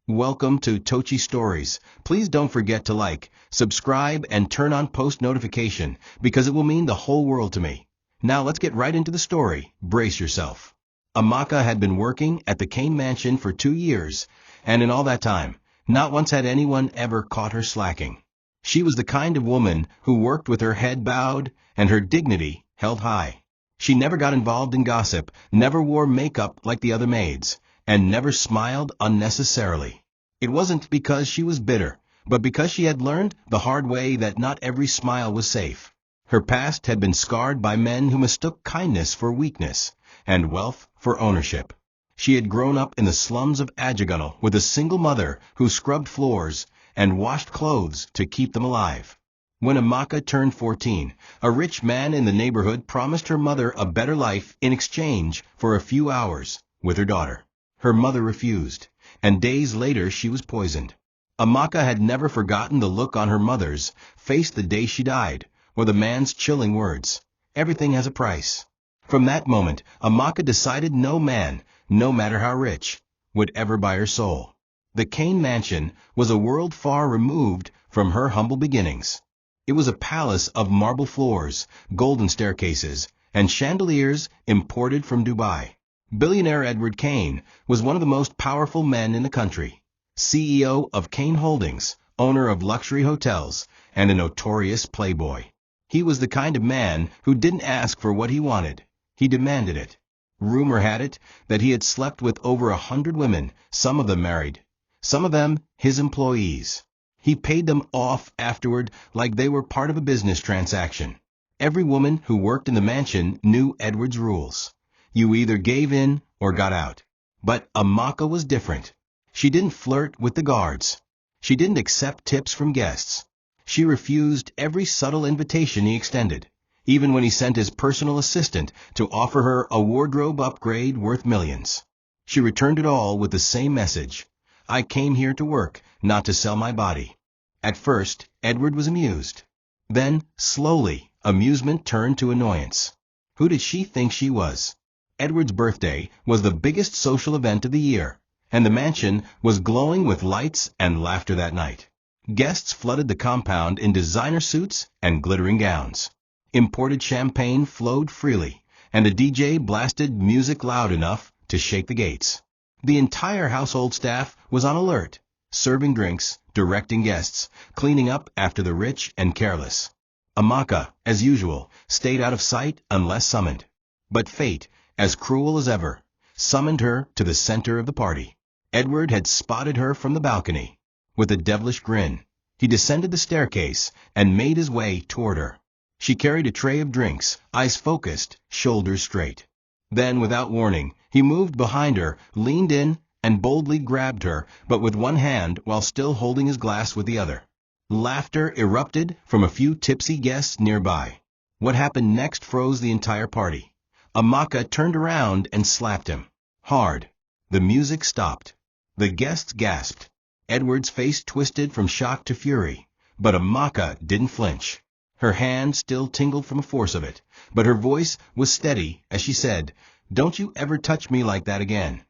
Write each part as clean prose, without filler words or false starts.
Welcome to TOCHI Stories. Please don't forget to like, subscribe, and turn on post notification because it will mean the whole world to me. Now let's get right into the story. Brace yourself. Amaka had been working at the Kane mansion for 2 years, and in all that time, not once had anyone ever caught her slacking. She was the kind of woman who worked with her head bowed and her dignity held high. She never got involved in gossip, never wore makeup like the other maids, and never smiled unnecessarily. It wasn't because she was bitter, but because she had learned the hard way that not every smile was safe. Her past had been scarred by men who mistook kindness for weakness, and wealth for ownership. She had grown up in the slums of Ajagunal with a single mother who scrubbed floors and washed clothes to keep them alive. When Amaka turned 14, a rich man in the neighborhood promised her mother a better life in exchange for a few hours with her daughter. Her mother refused, and days later she was poisoned. Amaka had never forgotten the look on her mother's face the day she died, or the man's chilling words, "Everything has a price." From that moment, Amaka decided no man, no matter how rich, would ever buy her soul. The Kane mansion was a world far removed from her humble beginnings. It was a palace of marble floors, golden staircases, and chandeliers imported from Dubai. Billionaire Edward Kane was one of the most powerful men in the country, CEO of Kane Holdings, owner of luxury hotels, and a notorious playboy. He was the kind of man who didn't ask for what he wanted, he demanded it. Rumor had it that he had slept with over 100 women, some of them married, some of them his employees. He paid them off afterward like they were part of a business transaction. Every woman who worked in the mansion knew Edward's rules. You either gave in or got out. But Amaka was different. She didn't flirt with the guards. She didn't accept tips from guests. She refused every subtle invitation he extended, even when he sent his personal assistant to offer her a wardrobe upgrade worth millions. She returned it all with the same message: "I came here to work, not to sell my body." At first, Edward was amused. Then, slowly, amusement turned to annoyance. Who did she think she was? Edward's birthday was the biggest social event of the year, and the mansion was glowing with lights and laughter that night. Guests flooded the compound in designer suits and glittering gowns. Imported champagne flowed freely, and a DJ blasted music loud enough to shake the gates. The entire household staff was on alert, serving drinks, directing guests, cleaning up after the rich and careless. Amaka, as usual, stayed out of sight unless summoned. But fate, as cruel as ever, summoned her to the center of the party. Edward had spotted her from the balcony. With a devilish grin, he descended the staircase and made his way toward her. She carried a tray of drinks, eyes focused, shoulders straight. Then, without warning, he moved behind her, leaned in, and boldly grabbed her, but with one hand while still holding his glass with the other. Laughter erupted from a few tipsy guests nearby. What happened next froze the entire party. Amaka turned around and slapped him. Hard. The music stopped. The guests gasped. Edward's face twisted from shock to fury, but Amaka didn't flinch. Her hand still tingled from the force of it, but her voice was steady as she said, "Don't you ever touch me like that again."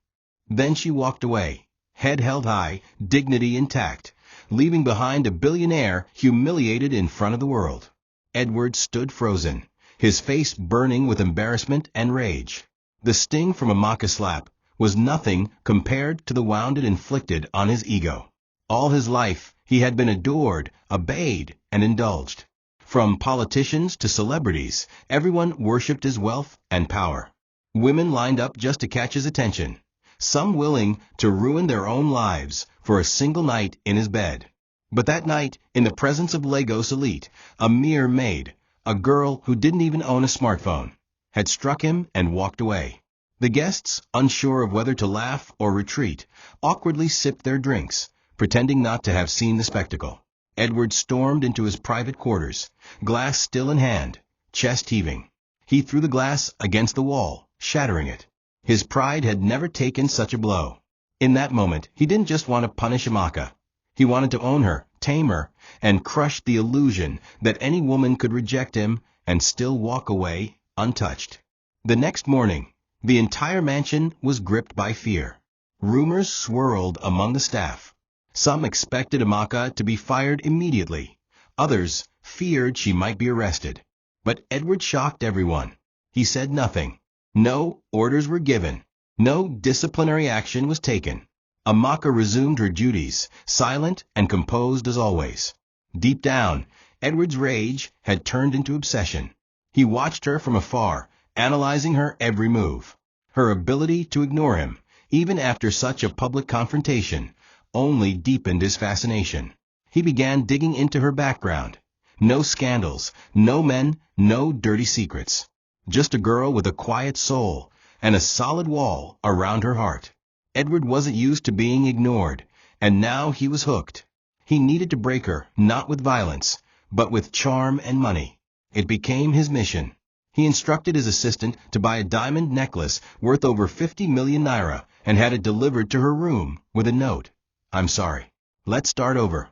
Then she walked away, head held high, dignity intact, leaving behind a billionaire humiliated in front of the world. Edward stood frozen, his face burning with embarrassment and rage. The sting from Amaka's slap was nothing compared to the wound it inflicted on his ego. All his life, he had been adored, obeyed, and indulged. From politicians to celebrities, everyone worshipped his wealth and power. Women lined up just to catch his attention, some willing to ruin their own lives for a single night in his bed. But that night, in the presence of Lagos elite, a mere Maid, a girl who didn't even own a smartphone, had struck him and walked away. The guests, unsure of whether to laugh or retreat, awkwardly sipped their drinks, pretending not to have seen the spectacle. Edward stormed into his private quarters, glass still in hand, chest heaving. He threw the glass against the wall, shattering it. His pride had never taken such a blow. In that moment, he didn't just want to punish Amaka. He wanted to own her, tame her, and crush the illusion that any woman could reject him and still walk away untouched. The next morning, the entire mansion was gripped by fear. Rumors swirled among the staff. Some expected Amaka to be fired immediately. Others feared she might be arrested. But Edward shocked everyone. He said nothing. No orders were given. No disciplinary action was taken. Amaka resumed her duties, silent and composed as always. Deep down, Edward's rage had turned into obsession. He watched her from afar, analyzing her every move. Her ability to ignore him, even after such a public confrontation, only deepened his fascination. He began digging into her background. No scandals, no men, no dirty secrets. Just a girl with a quiet soul and a solid wall around her heart. Edward wasn't used to being ignored, and now he was hooked. He needed to break her, not with violence, but with charm and money. It became his mission. He instructed his assistant to buy a diamond necklace worth over 50 million naira and had it delivered to her room with a note. "I'm sorry. Let's start over."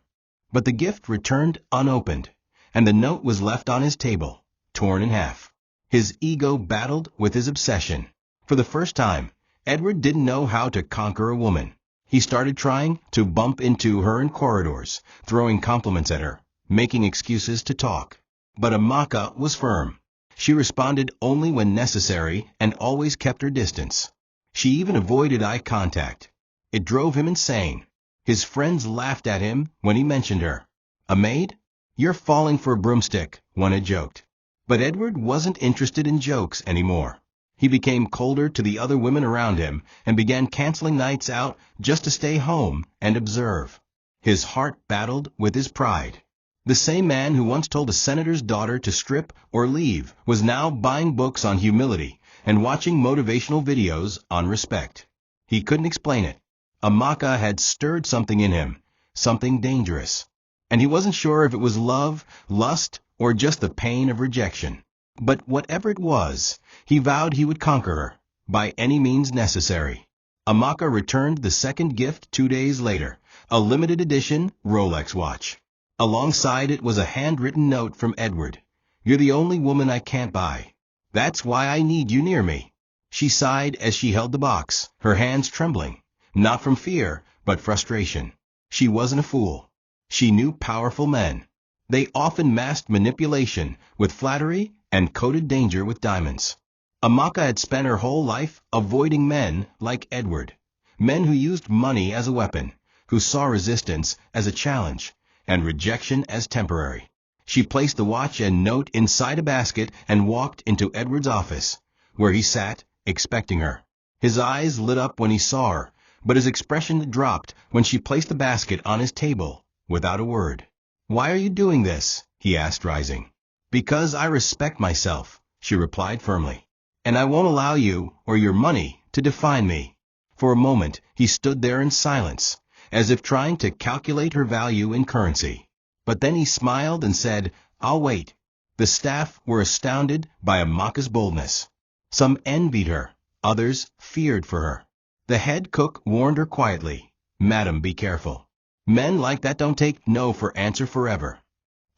But the gift returned unopened, and the note was left on his table, torn in half. His ego battled with his obsession. For the first time, Edward didn't know how to conquer a woman. He started trying to bump into her in corridors, throwing compliments at her, making excuses to talk. But Amaka was firm. She responded only when necessary and always kept her distance. She even avoided eye contact. It drove him insane. His friends laughed at him when he mentioned her. "A maid? You're falling for a broomstick," one had joked. But Edward wasn't interested in jokes anymore. He became colder to the other women around him and began canceling nights out just to stay home and observe. His heart battled with his pride. The same man who once told a senator's daughter to strip or leave was now buying books on humility and watching motivational videos on respect. He couldn't explain it. Amaka had stirred something in him, something dangerous. And he wasn't sure if it was love, lust, or just the pain of rejection. But whatever it was, he vowed he would conquer her, by any means necessary. Amaka returned the second gift 2 days later, a limited edition Rolex watch. Alongside it was a handwritten note from Edward. "You're the only woman I can't buy. That's why I need you near me." She sighed as she held the box, her hands trembling, not from fear, but frustration. She wasn't a fool. She knew powerful men. They often masked manipulation with flattery and coated danger with diamonds. Amaka had spent her whole life avoiding men like Edward. Men who used money as a weapon, who saw resistance as a challenge, and rejection as temporary. She placed the watch and note inside a basket and walked into Edward's office, where he sat, expecting her. His eyes lit up when he saw her, but his expression dropped when she placed the basket on his table, without a word. "Why are you doing this?" he asked, rising. "Because I respect myself," she replied firmly. "And I won't allow you or your money to define me." For a moment, he stood there in silence, as if trying to calculate her value in currency. But then he smiled and said, "I'll wait." The staff were astounded by Amaka's boldness. Some envied her, others feared for her. The head cook warned her quietly, "Madam, be careful. Men like that don't take no for answer forever."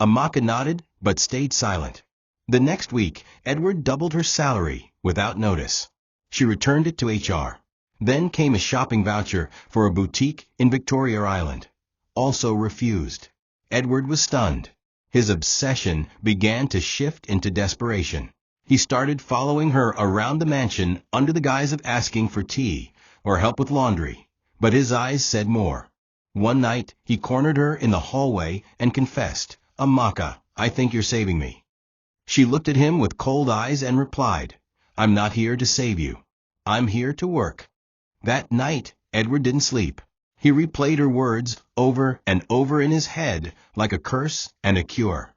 Amaka nodded, but stayed silent. The next week, Edward doubled her salary without notice. She returned it to HR. Then came a shopping voucher for a boutique in Victoria Island. Also refused. Edward was stunned. His obsession began to shift into desperation. He started following her around the mansion under the guise of asking for tea or help with laundry, but his eyes said more. One night, he cornered her in the hallway and confessed, "Amaka, I think you're saving me." She looked at him with cold eyes and replied, "I'm not here to save you. I'm here to work." That night, Edward didn't sleep. He replayed her words over and over in his head like a curse and a cure.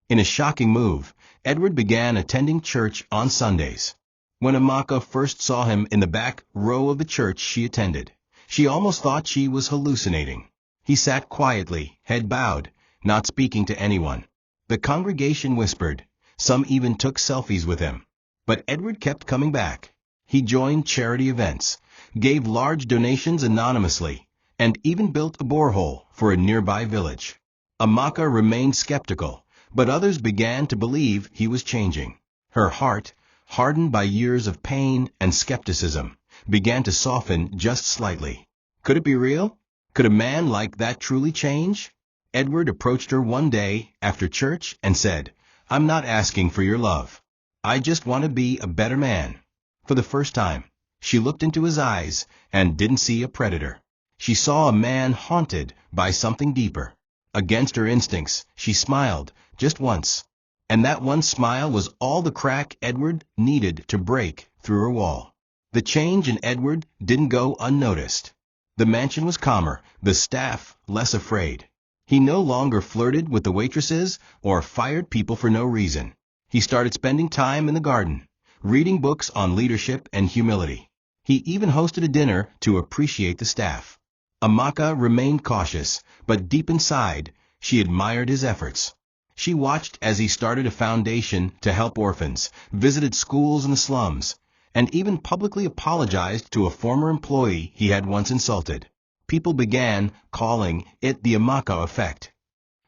In a shocking move, Edward began attending church on Sundays. When Amaka first saw him in the back row of the church she attended, she almost thought she was hallucinating. He sat quietly, head bowed, not speaking to anyone. The congregation whispered. Some even took selfies with him. But Edward kept coming back. He joined charity events, gave large donations anonymously, and even built a borehole for a nearby village. Amaka remained skeptical, but others began to believe he was changing. Her heart, hardened by years of pain and skepticism, began to soften just slightly. Could it be real? Could a man like that truly change? Edward approached her one day after church and said, "I'm not asking for your love. I just want to be a better man." For the first time, she looked into his eyes and didn't see a predator. She saw a man haunted by something deeper. Against her instincts, she smiled, just once. And that one smile was all the crack Edward needed to break through her wall. The change in Edward didn't go unnoticed. The mansion was calmer, the staff less afraid. He no longer flirted with the waitresses or fired people for no reason. He started spending time in the garden, reading books on leadership and humility. He even hosted a dinner to appreciate the staff. Amaka remained cautious, but deep inside, she admired his efforts. She watched as he started a foundation to help orphans, visited schools in the slums, and even publicly apologized to a former employee he had once insulted. People began calling it the Amaka effect.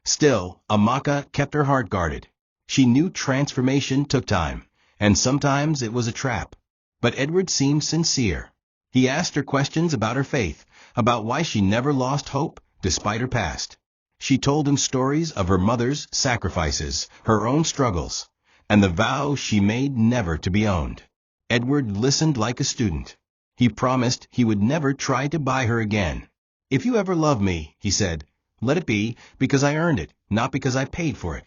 Still, Amaka kept her heart guarded. She knew transformation took time, and sometimes it was a trap. But Edward seemed sincere. He asked her questions about her faith, about why she never lost hope despite her past. She told him stories of her mother's sacrifices, her own struggles, and the vow she made never to be owned. Edward listened like a student. He promised he would never try to buy her again. "If you ever love me," he said, "let it be because I earned it, not because I paid for it."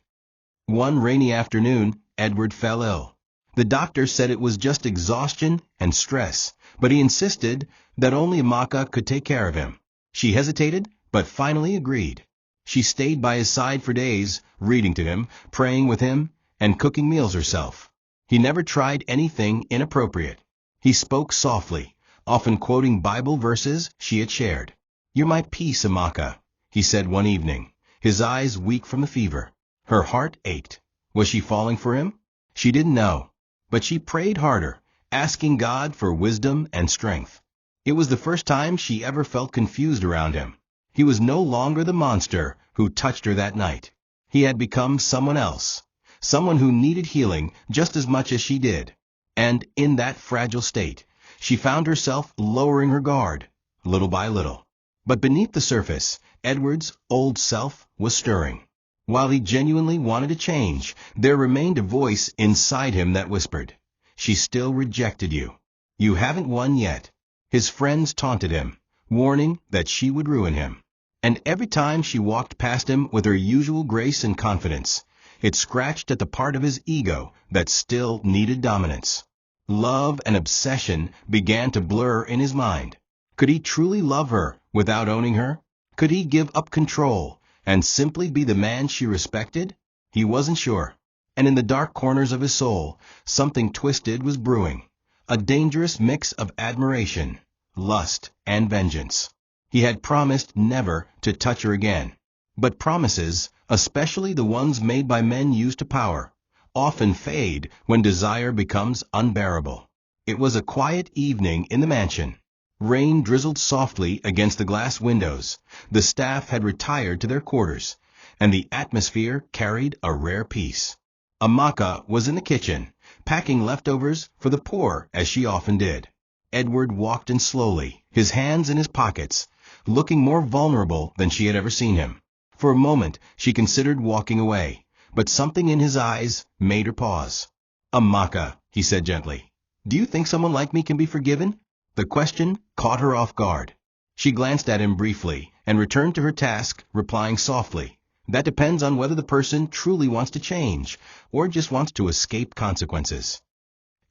One rainy afternoon, Edward fell ill. The doctor said it was just exhaustion and stress, but he insisted that only Amaka could take care of him. She hesitated, but finally agreed. She stayed by his side for days, reading to him, praying with him, and cooking meals herself. He never tried anything inappropriate. He spoke softly, often quoting Bible verses she had shared. "You're my peace, Amaka," he said one evening, his eyes weak from the fever. Her heart ached. Was she falling for him? She didn't know. But she prayed harder, asking God for wisdom and strength. It was the first time she ever felt confused around him. He was no longer the monster who touched her that night. He had become someone else, someone who needed healing just as much as she did. And in that fragile state, she found herself lowering her guard, little by little. But beneath the surface, Edward's old self was stirring. While he genuinely wanted to change, there remained a voice inside him that whispered, "She still rejected you. You haven't won yet." His friends taunted him, warning that she would ruin him. And every time she walked past him with her usual grace and confidence, it scratched at the part of his ego that still needed dominance. Love and obsession began to blur in his mind. Could he truly love her without owning her? Could he give up control and simply be the man she respected? He wasn't sure. And in the dark corners of his soul, something twisted was brewing, a dangerous mix of admiration, lust, and vengeance. He had promised never to touch her again. But promises, especially the ones made by men used to power, often fade when desire becomes unbearable. It was a quiet evening in the mansion. Rain drizzled softly against the glass windows. The staff had retired to their quarters, and the atmosphere carried a rare peace. Amaka was in the kitchen, packing leftovers for the poor as she often did. Edward walked in slowly, his hands in his pockets, looking more vulnerable than she had ever seen him. For a moment she considered walking away, but something in his eyes made her pause. "Amaka," he said gently, "do you think someone like me can be forgiven?" The question caught her off guard. She glanced at him briefly and returned to her task, replying softly, "That depends on whether the person truly wants to change or just wants to escape consequences."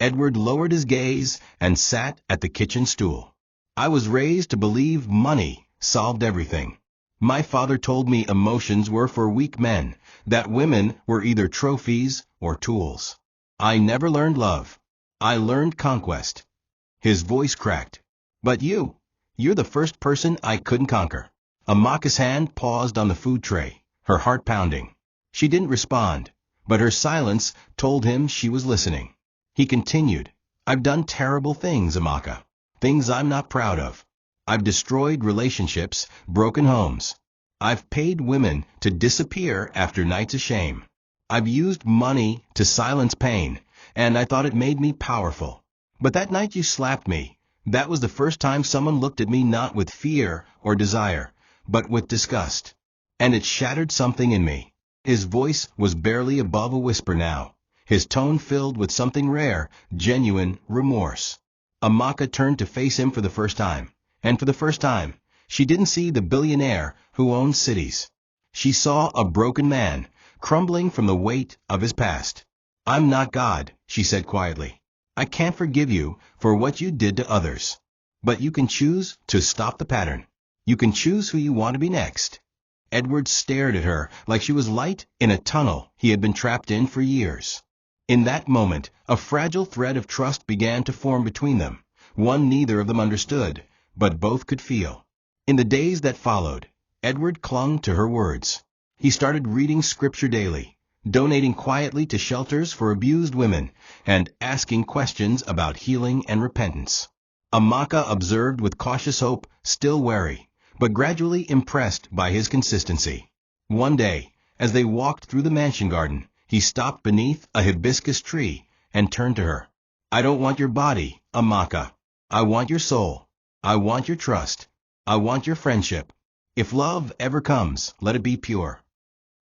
Edward lowered his gaze and sat at the kitchen stool. "I was raised to believe money solved everything. My father told me emotions were for weak men, that women were either trophies or tools. I never learned love. I learned conquest." His voice cracked. "But you're the first person I couldn't conquer." Amaka's hand paused on the food tray, her heart pounding. She didn't respond, but her silence told him she was listening. He continued, "I've done terrible things, Amaka. Things I'm not proud of. I've destroyed relationships, broken homes. I've paid women to disappear after nights of shame. I've used money to silence pain, and I thought it made me powerful. But that night you slapped me, that was the first time someone looked at me not with fear or desire, but with disgust. And it shattered something in me. His voice was barely above a whisper now, his tone filled with something rare, genuine remorse. Amaka turned to face him for the first time, and for the first time, she didn't see the billionaire who owned cities. She saw a broken man, crumbling from the weight of his past. "I'm not God," she said quietly. "I can't forgive you for what you did to others. But you can choose to stop the pattern. You can choose who you want to be next." Edward stared at her like she was light in a tunnel he had been trapped in for years. In that moment, a fragile thread of trust began to form between them, one neither of them understood, but both could feel. In the days that followed, Edward clung to her words. He started reading scripture daily, donating quietly to shelters for abused women, and asking questions about healing and repentance. Amaka observed with cautious hope, still wary, but gradually impressed by his consistency. One day, as they walked through the mansion garden, he stopped beneath a hibiscus tree and turned to her. "I don't want your body, Amaka. I want your soul. I want your trust. I want your friendship. If love ever comes, let it be pure."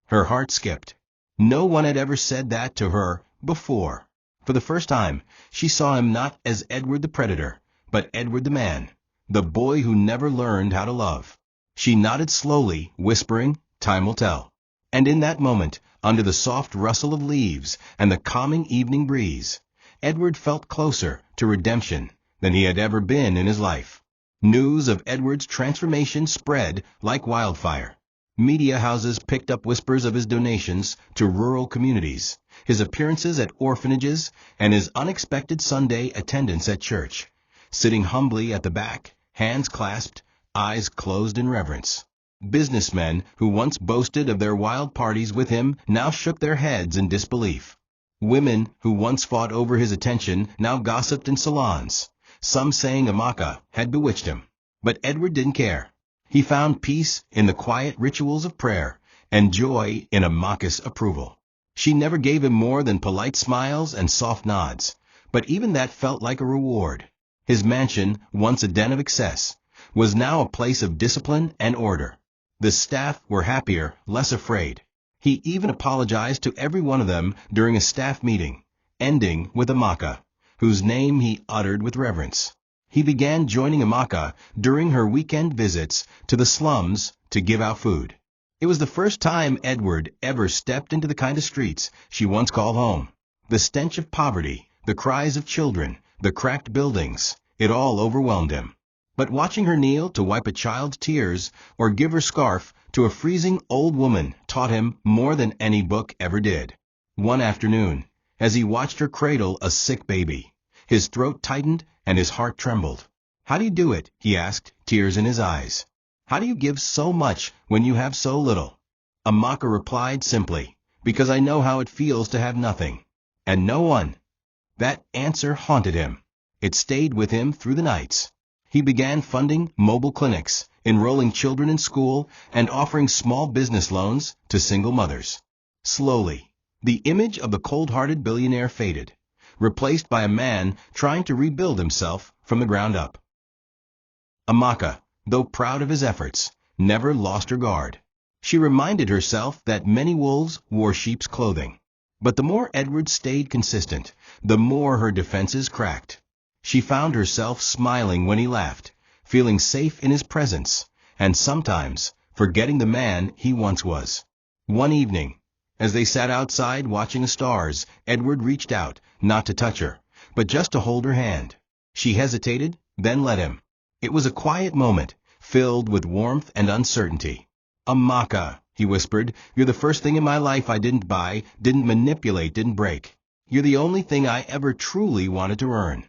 Her heart skipped. No one had ever said that to her before. For the first time, she saw him not as Edward the predator, but Edward the man, the boy who never learned how to love. She nodded slowly, whispering, "Time will tell." And in that moment, under the soft rustle of leaves and the calming evening breeze, Edward felt closer to redemption than he had ever been in his life. News of Edward's transformation spread like wildfire. Media houses picked up whispers of his donations to rural communities, his appearances at orphanages, and his unexpected Sunday attendance at church, sitting humbly at the back, hands clasped, eyes closed in reverence. Businessmen who once boasted of their wild parties with him now shook their heads in disbelief. Women who once fought over his attention now gossiped in salons, some saying Amaka had bewitched him. But Edward didn't care. He found peace in the quiet rituals of prayer and joy in Amaka's approval. She never gave him more than polite smiles and soft nods, but even that felt like a reward. His mansion, once a den of excess, was now a place of discipline and order. The staff were happier, less afraid. He even apologized to every one of them during a staff meeting, ending with Amaka, whose name he uttered with reverence. He began joining Amaka during her weekend visits to the slums to give out food. It was the first time Edward ever stepped into the kind of streets she once called home. The stench of poverty, the cries of children, the cracked buildings, it all overwhelmed him. But watching her kneel to wipe a child's tears or give her scarf to a freezing old woman taught him more than any book ever did. One afternoon, as he watched her cradle a sick baby, his throat tightened and his heart trembled. "How do you do it?" he asked, tears in his eyes. "How do you give so much when you have so little?" Amaka replied simply, "Because I know how it feels to have nothing, and no one." That answer haunted him. It stayed with him through the nights. He began funding mobile clinics, enrolling children in school, and offering small business loans to single mothers. Slowly, the image of the cold-hearted billionaire faded, replaced by a man trying to rebuild himself from the ground up. Amaka, though proud of his efforts, never lost her guard. She reminded herself that many wolves wore sheep's clothing. But the more Edward stayed consistent, the more her defenses cracked. She found herself smiling when he laughed, feeling safe in his presence, and sometimes forgetting the man he once was. One evening, as they sat outside watching the stars, Edward reached out, not to touch her, but just to hold her hand. She hesitated, then let him. It was a quiet moment, filled with warmth and uncertainty. "Amaka," he whispered, "you're the first thing in my life I didn't buy, didn't manipulate, didn't break. You're the only thing I ever truly wanted to earn."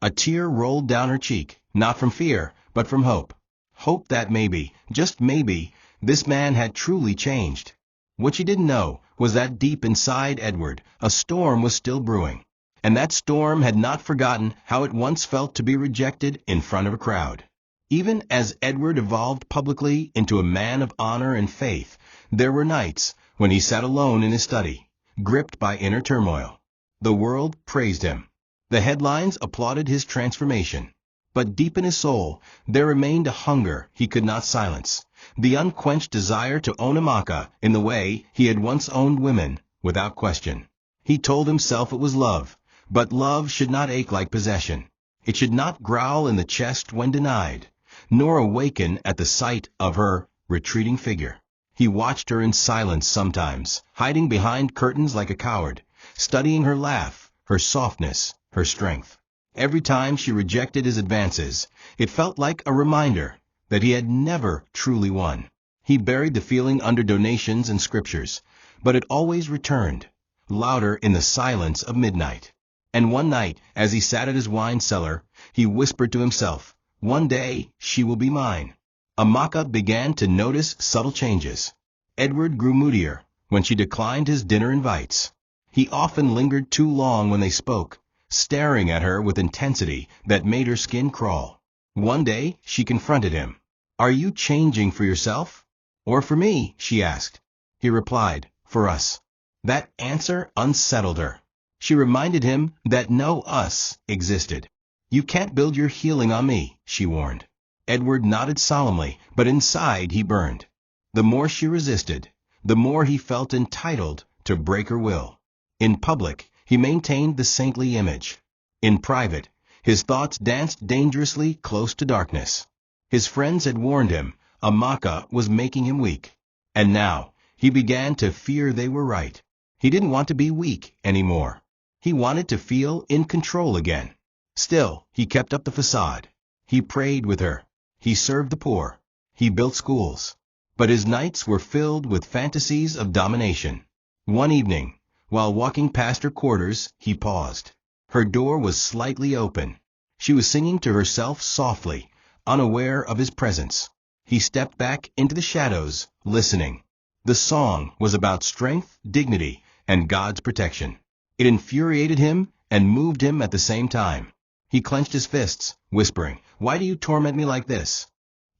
A tear rolled down her cheek, not from fear, but from hope. Hope that maybe, just maybe, this man had truly changed. What she didn't know was that deep inside Edward, a storm was still brewing. And that storm had not forgotten how it once felt to be rejected in front of a crowd. Even as Edward evolved publicly into a man of honor and faith, there were nights when he sat alone in his study, gripped by inner turmoil. The world praised him. The headlines applauded his transformation. But deep in his soul, there remained a hunger he could not silence, the unquenched desire to own Amaka in the way he had once owned women, without question. He told himself it was love, but love should not ache like possession. It should not growl in the chest when denied, nor awaken at the sight of her retreating figure. He watched her in silence sometimes, hiding behind curtains like a coward, studying her laugh, her softness, her strength. Every time she rejected his advances, it felt like a reminder that he had never truly won. He buried the feeling under donations and scriptures, but it always returned, louder in the silence of midnight. And one night, as he sat at his wine cellar, he whispered to himself, "One day she will be mine." Amaka began to notice subtle changes. Edward grew moodier when she declined his dinner invites. He often lingered too long when they spoke, staring at her with intensity that made her skin crawl. One day she confronted him. "Are you changing for yourself? Or for me?" she asked. He replied, "For us." That answer unsettled her. She reminded him that no us existed. "You can't build your healing on me," she warned. Edward nodded solemnly, but inside he burned. The more she resisted, the more he felt entitled to break her will. In public, he maintained the saintly image. In private, his thoughts danced dangerously close to darkness. His friends had warned him Amaka was making him weak. And now, he began to fear they were right. He didn't want to be weak anymore. He wanted to feel in control again. Still, he kept up the facade. He prayed with her. He served the poor. He built schools. But his nights were filled with fantasies of domination. One evening, while walking past her quarters, he paused. Her door was slightly open. She was singing to herself softly, unaware of his presence. He stepped back into the shadows, listening. The song was about strength, dignity, and God's protection. It infuriated him and moved him at the same time. He clenched his fists, whispering, "Why do you torment me like this?"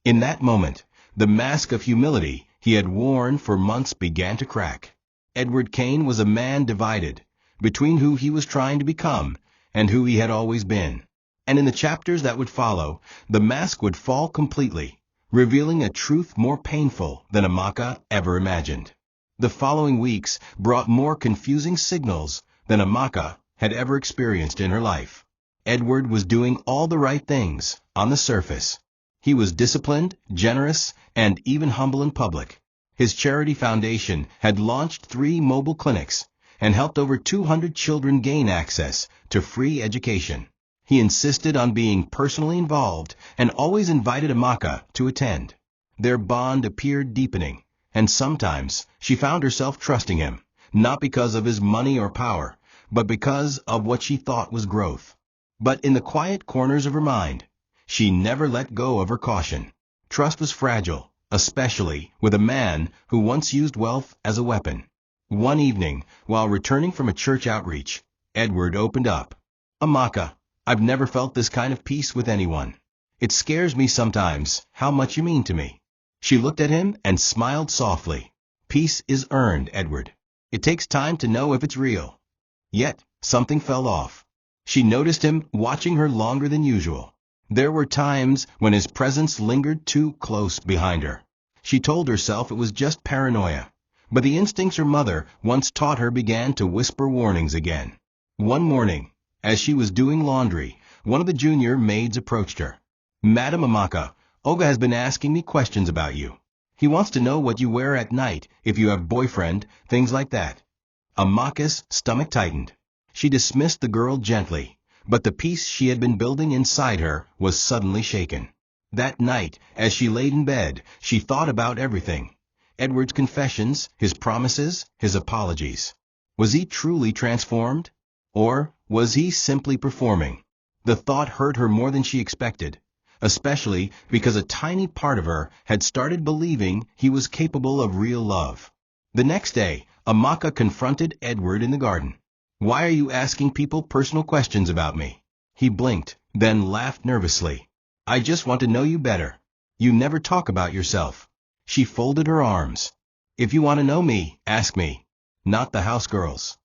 In that moment, the mask of humility he had worn for months began to crack. Edward Kane was a man divided between who he was trying to become and who he had always been. And in the chapters that would follow, the mask would fall completely, revealing a truth more painful than Amaka ever imagined. The following weeks brought more confusing signals than Amaka had ever experienced in her life. Edward was doing all the right things on the surface. He was disciplined, generous, and even humble in public. His charity foundation had launched 3 mobile clinics and helped over 200 children gain access to free education. He insisted on being personally involved and always invited Amaka to attend. Their bond appeared deepening, and sometimes she found herself trusting him, not because of his money or power, but because of what she thought was growth. But in the quiet corners of her mind, she never let go of her caution. Trust was fragile, especially with a man who once used wealth as a weapon. One evening, while returning from a church outreach, Edward opened up. "Amaka, I've never felt this kind of peace with anyone. It scares me sometimes how much you mean to me." She looked at him and smiled softly. "Peace is earned, Edward. It takes time to know if it's real." Yet, something fell off. She noticed him watching her longer than usual. There were times when his presence lingered too close behind her. She told herself it was just paranoia, but the instincts her mother once taught her began to whisper warnings again. One morning, as she was doing laundry, one of the junior maids approached her. "Madam Amaka, Olga has been asking me questions about you. He wants to know what you wear at night, if you have boyfriend, things like that." Amaka's stomach tightened. She dismissed the girl gently, but the peace she had been building inside her was suddenly shaken. That night, as she laid in bed, she thought about everything. Edward's confessions, his promises, his apologies. Was he truly transformed? Or was he simply performing? The thought hurt her more than she expected, especially because a tiny part of her had started believing he was capable of real love. The next day, Amaka confronted Edward in the garden. "Why are you asking people personal questions about me?" He blinked, then laughed nervously. "I just want to know you better. You never talk about yourself." She folded her arms. "If you want to know me, ask me, not the house girls."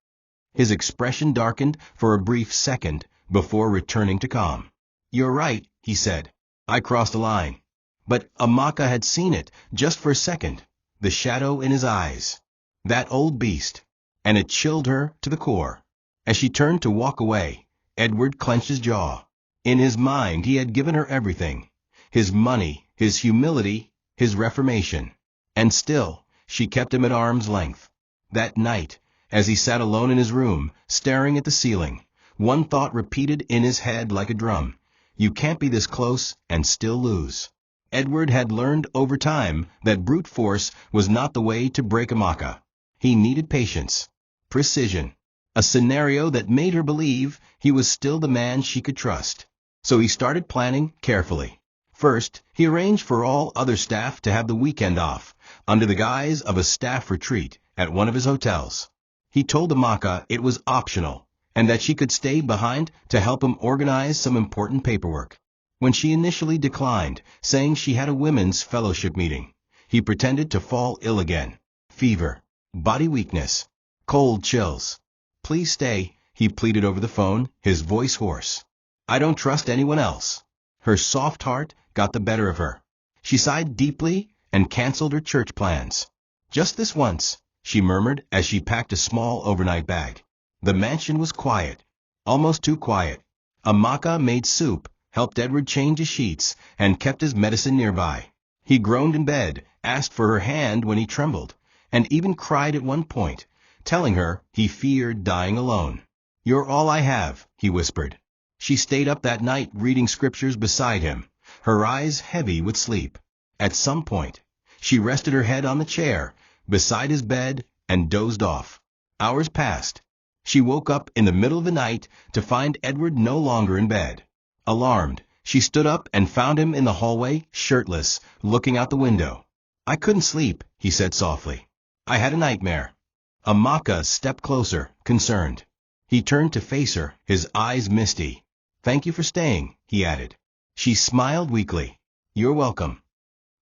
His expression darkened for a brief second before returning to calm. "You're right," he said. "I crossed a line. But Amaka had seen it, just for a second, the shadow in his eyes. That old beast. And it chilled her to the core. As she turned to walk away, Edward clenched his jaw. In his mind he had given her everything. His money, his humility, his reformation. And still, she kept him at arm's length. That night, as he sat alone in his room, staring at the ceiling, one thought repeated in his head like a drum. You can't be this close and still lose. Edward had learned over time that brute force was not the way to break Amaka. He needed patience, precision, a scenario that made her believe he was still the man she could trust. So he started planning carefully. First, he arranged for all other staff to have the weekend off, under the guise of a staff retreat at one of his hotels. He told Amaka it was optional, and that she could stay behind to help him organize some important paperwork. When she initially declined, saying she had a women's fellowship meeting, he pretended to fall ill again. Fever, body weakness, cold chills. Please stay, he pleaded over the phone, his voice hoarse. I don't trust anyone else. Her soft heart got the better of her. She sighed deeply and canceled her church plans. Just this once, she murmured as she packed a small overnight bag. The mansion was quiet, almost too quiet. Amaka made soup, helped Edward change his sheets, and kept his medicine nearby. He groaned in bed, asked for her hand when he trembled, and even cried at one point, telling her he feared dying alone. You're all I have, he whispered. She stayed up that night reading scriptures beside him, her eyes heavy with sleep. At some point, she rested her head on the chair, beside his bed, and dozed off. Hours passed. She woke up in the middle of the night to find Edward no longer in bed. Alarmed, she stood up and found him in the hallway, shirtless, looking out the window. I couldn't sleep, he said softly. I had a nightmare. Amaka stepped closer, concerned. He turned to face her, his eyes misty. Thank you for staying, he added. She smiled weakly. You're welcome.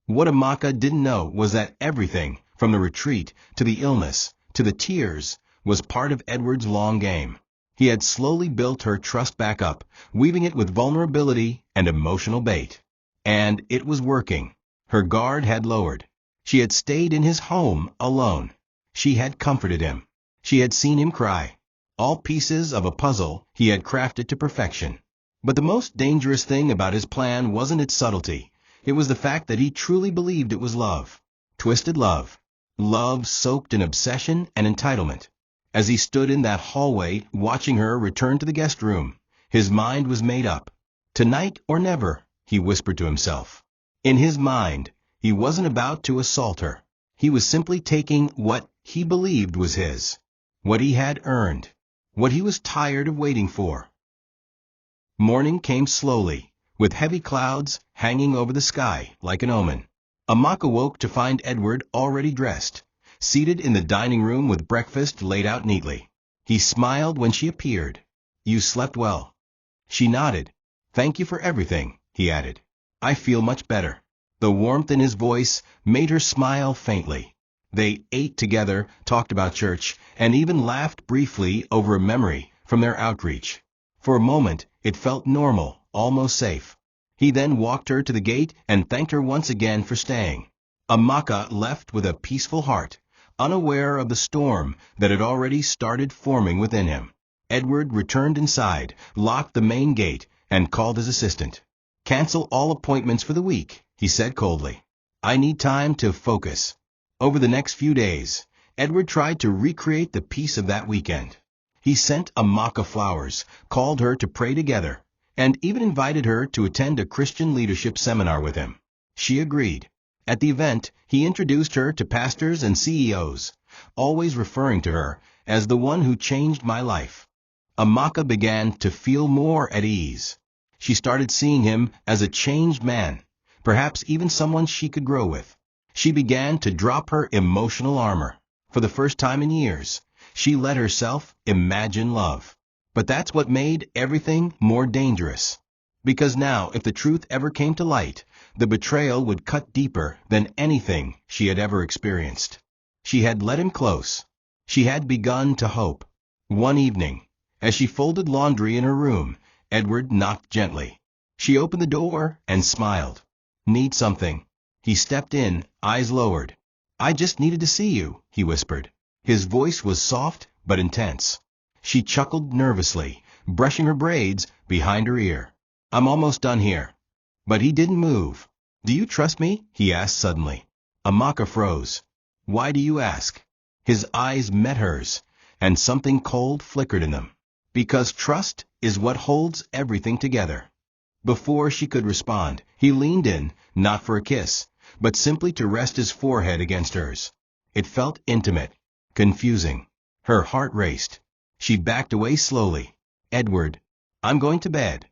What Amaka didn't know was that everything, from the retreat, to the illness, to the tears, was part of Edward's long game. He had slowly built her trust back up, weaving it with vulnerability and emotional bait. And it was working. Her guard had lowered. She had stayed in his home alone. She had comforted him. She had seen him cry. All pieces of a puzzle he had crafted to perfection. But the most dangerous thing about his plan wasn't its subtlety. It was the fact that he truly believed it was love. Twisted love. Love soaked in obsession and entitlement. As he stood in that hallway, watching her return to the guest room, his mind was made up. Tonight or never, he whispered to himself. In his mind, he wasn't about to assault her. He was simply taking what he believed was his, what he had earned, what he was tired of waiting for. Morning came slowly, with heavy clouds hanging over the sky like an omen. Amaka woke to find Edward already dressed, seated in the dining room with breakfast laid out neatly. He smiled when she appeared. You slept well. She nodded. Thank you for everything, he added. I feel much better. The warmth in his voice made her smile faintly. They ate together, talked about church, and even laughed briefly over a memory from their outreach. For a moment, it felt normal, almost safe. He then walked her to the gate and thanked her once again for staying. Amaka left with a peaceful heart, unaware of the storm that had already started forming within him. Edward returned inside, locked the main gate, and called his assistant. Cancel all appointments for the week, he said coldly. I need time to focus. Over the next few days, Edward tried to recreate the peace of that weekend. He sent Amaka flowers, called her to pray together, and even invited her to attend a Christian leadership seminar with him. She agreed. At the event, he introduced her to pastors and CEOs, always referring to her as the one who changed my life. Amaka began to feel more at ease. She started seeing him as a changed man, perhaps even someone she could grow with. She began to drop her emotional armor. For the first time in years, she let herself imagine love. But that's what made everything more dangerous. Because now, if the truth ever came to light, the betrayal would cut deeper than anything she had ever experienced. She had let him close. She had begun to hope. One evening, as she folded laundry in her room, Edward knocked gently. She opened the door and smiled. Need something? He stepped in, eyes lowered. I just needed to see you, he whispered. His voice was soft but intense. She chuckled nervously, brushing her braids behind her ear. I'm almost done here. But he didn't move. Do you trust me? He asked suddenly. Amaka froze. Why do you ask? His eyes met hers, and something cold flickered in them. Because trust is what holds everything together. Before she could respond, he leaned in, not for a kiss, but simply to rest his forehead against hers. It felt intimate, confusing. Her heart raced. She backed away slowly. Edward, I'm going to bed.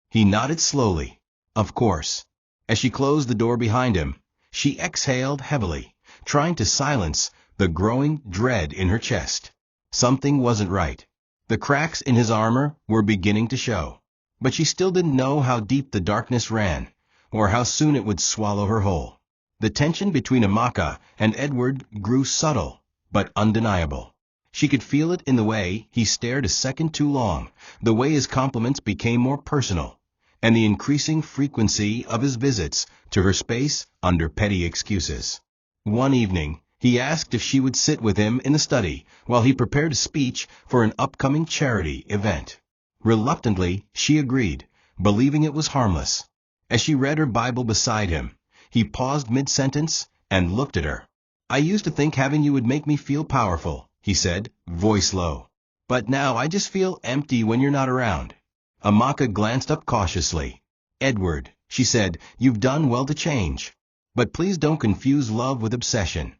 He nodded slowly. Of course. As she closed the door behind him, she exhaled heavily, trying to silence the growing dread in her chest. Something wasn't right. The cracks in his armor were beginning to show. But she still didn't know how deep the darkness ran, or how soon it would swallow her whole. The tension between Amaka and Edward grew subtle, but undeniable. She could feel it in the way he stared a second too long, the way his compliments became more personal, and the increasing frequency of his visits to her space under petty excuses. One evening, he asked if she would sit with him in the study while he prepared a speech for an upcoming charity event. Reluctantly, she agreed, believing it was harmless. As she read her Bible beside him, he paused mid-sentence and looked at her. I used to think having you would make me feel powerful, he said, voice low. But now I just feel empty when you're not around. Amaka glanced up cautiously. Edward, she said, you've done well to change. But please don't confuse love with obsession.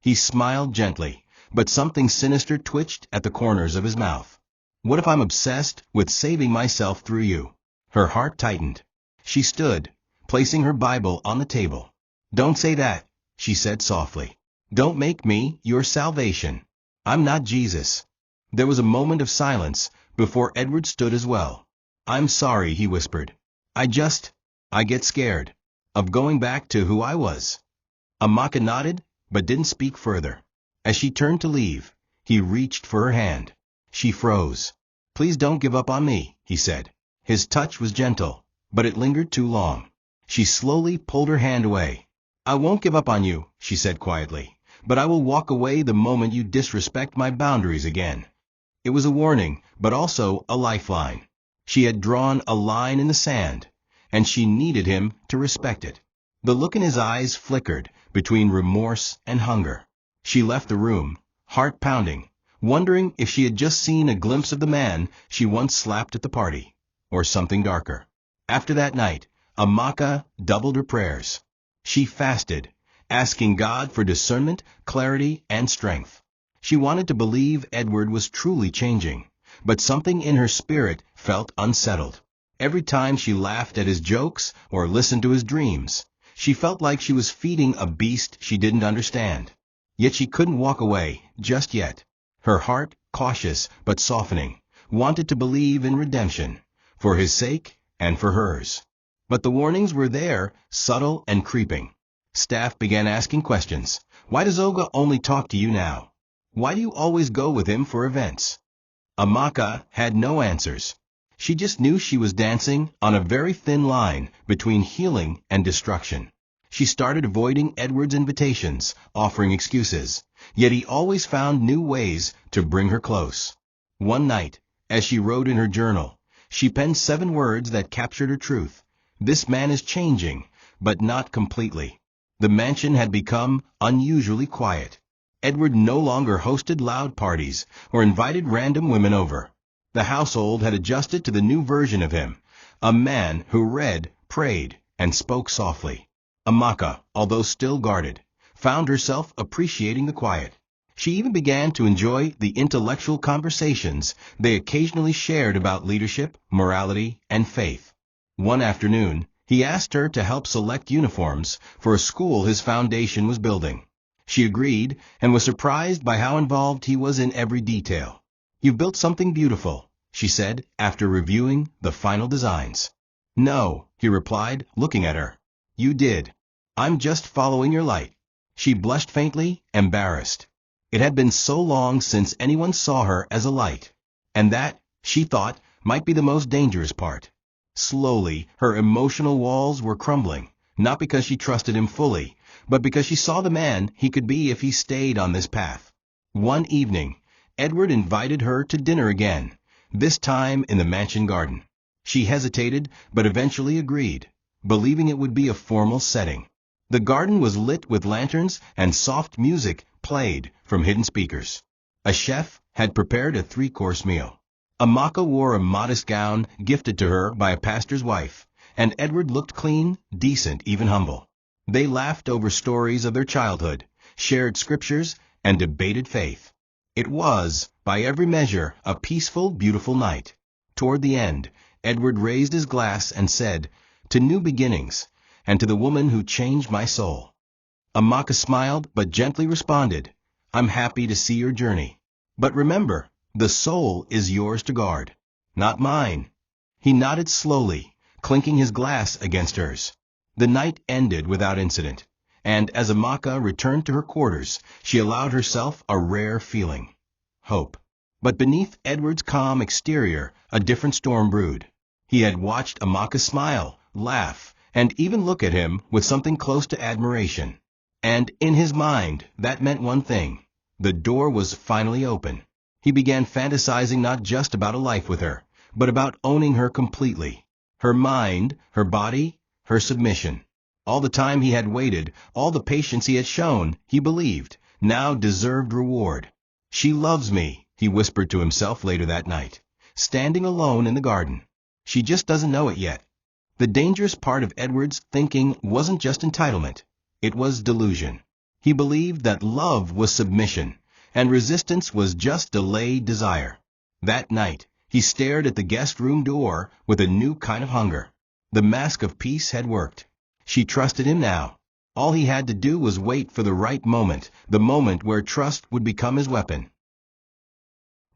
He smiled gently, but something sinister twitched at the corners of his mouth. What if I'm obsessed with saving myself through you? Her heart tightened. She stood, placing her Bible on the table. Don't say that, she said softly. Don't make me your salvation. I'm not Jesus. There was a moment of silence before Edward stood as well. I'm sorry, he whispered. I get scared of going back to who I was. Amaka nodded, but didn't speak further. As she turned to leave, he reached for her hand. She froze. Please don't give up on me, he said. His touch was gentle, but it lingered too long. She slowly pulled her hand away. I won't give up on you, she said quietly, but I will walk away the moment you disrespect my boundaries again. It was a warning, but also a lifeline. She had drawn a line in the sand, and she needed him to respect it. The look in his eyes flickered between remorse and hunger. She left the room, heart pounding, wondering if she had just seen a glimpse of the man she once slapped at the party, or something darker. After that night, Amaka doubled her prayers. She fasted, asking God for discernment, clarity, and strength. She wanted to believe Edward was truly changing, but something in her spirit felt unsettled. Every time she laughed at his jokes or listened to his dreams, she felt like she was feeding a beast she didn't understand. Yet she couldn't walk away, just yet. Her heart, cautious but softening, wanted to believe in redemption, for his sake and for hers. But the warnings were there, subtle and creeping. Staff began asking questions. Why does Olga only talk to you now? Why do you always go with him for events? Amaka had no answers. She just knew she was dancing on a very thin line between healing and destruction. She started avoiding Edward's invitations, offering excuses, yet he always found new ways to bring her close. One night, as she wrote in her journal, she penned 7 words that captured her truth. This man is changing, but not completely. The mansion had become unusually quiet. Edward no longer hosted loud parties or invited random women over. The household had adjusted to the new version of him, a man who read, prayed, and spoke softly. Amaka, although still guarded, found herself appreciating the quiet. She even began to enjoy the intellectual conversations they occasionally shared about leadership, morality, and faith. One afternoon, he asked her to help select uniforms for a school his foundation was building. She agreed and was surprised by how involved he was in every detail. You've built something beautiful, she said after reviewing the final designs. No, he replied, looking at her. You did. I'm just following your light. She blushed faintly, embarrassed. It had been so long since anyone saw her as a light. And that, she thought, might be the most dangerous part. Slowly, her emotional walls were crumbling, not because she trusted him fully, but because she saw the man he could be if he stayed on this path. One evening, Edward invited her to dinner again, this time in the mansion garden. She hesitated, but eventually agreed, believing it would be a formal setting. The garden was lit with lanterns and soft music played from hidden speakers. A chef had prepared a three-course meal. Amaka wore a modest gown gifted to her by a pastor's wife, and Edward looked clean, decent, even humble. They laughed over stories of their childhood, shared scriptures, and debated faith. It was, by every measure, a peaceful, beautiful night. Toward the end, Edward raised his glass and said, "To new beginnings, and to the woman who changed my soul." Amaka smiled but gently responded, "I'm happy to see your journey. But remember, the soul is yours to guard, not mine." He nodded slowly, clinking his glass against hers. The night ended without incident, and as Amaka returned to her quarters, she allowed herself a rare feeling: hope. But beneath Edward's calm exterior, a different storm brewed. He had watched Amaka smile, laugh, and even look at him with something close to admiration. And in his mind, that meant one thing: the door was finally open. He began fantasizing not just about a life with her, but about owning her completely. Her mind, her body, her submission. All the time he had waited, all the patience he had shown, he believed, now deserved reward. "She loves me," he whispered to himself later that night, standing alone in the garden. "She just doesn't know it yet." The dangerous part of Edward's thinking wasn't just entitlement. It was delusion. He believed that love was submission, and resistance was just delayed desire. That night, he stared at the guest room door with a new kind of hunger. The mask of peace had worked. She trusted him now. All he had to do was wait for the right moment, the moment where trust would become his weapon.